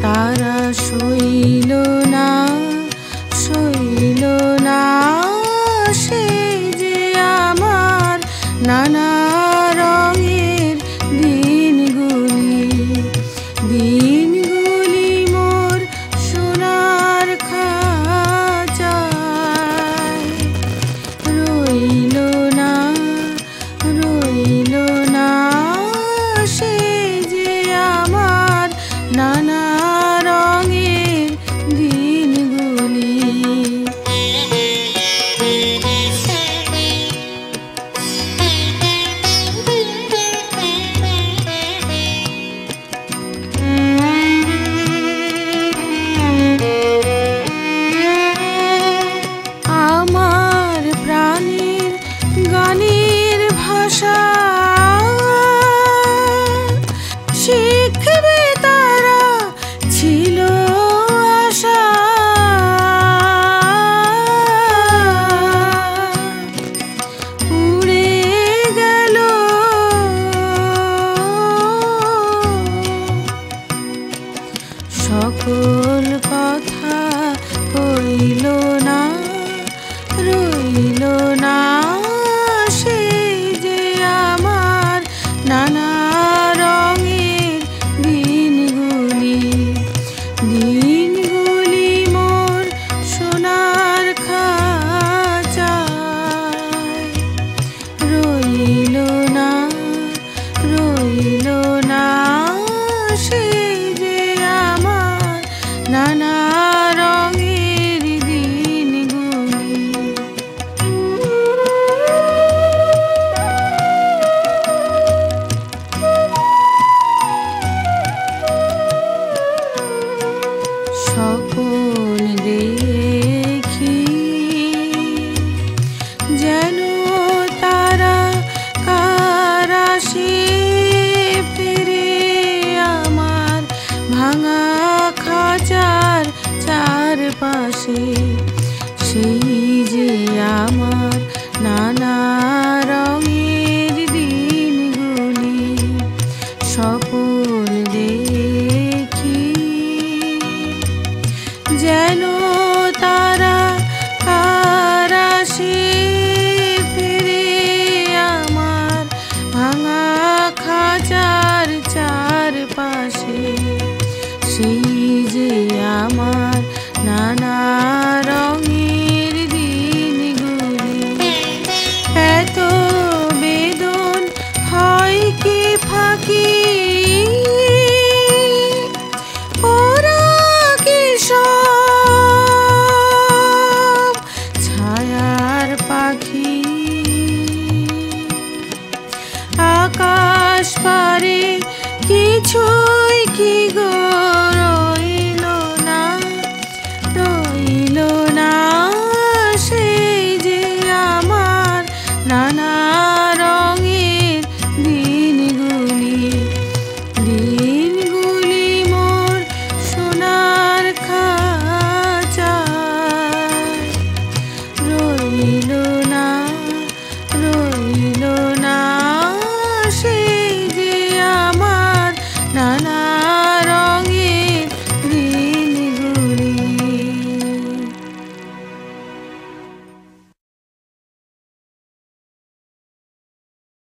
তারা সইল না সে যে আমার নানা রঙের দিনগুলি মোর সোনার খাঁচায় রইল না সে যে আমার নানা রঙের দিনগুলি। আমার প্রাণের গানের ভাষা শিখবে তারা ছিল আশা, উড়ে গেল সকল কথা হইল না রইল না সে যে আমার নানা রঙের দিনগুলি মোর সোনার খাঁচায় রইল না সে যে আমার নানা রঙের দিনগুলি। স্বপন দেখি যেন তারা কারা সে ফিরে আমার ভাঙা খাঁচার চারপাশে, সেই যে আমার নানা রঙের দিনগুলি। স্বপন দেখি যেন তারা কারা সে ফিরে আমার ভাঙা খাঁচার চারপাশে, সেই যে আমার নানা রঙের দিনগুলি। এত বেদন হয় কি ফাঁকি, ওরা কি সব ছায়ার পাখি, আকাশ পারে কিছুই কি গো রইল না সেই যে আমার নানা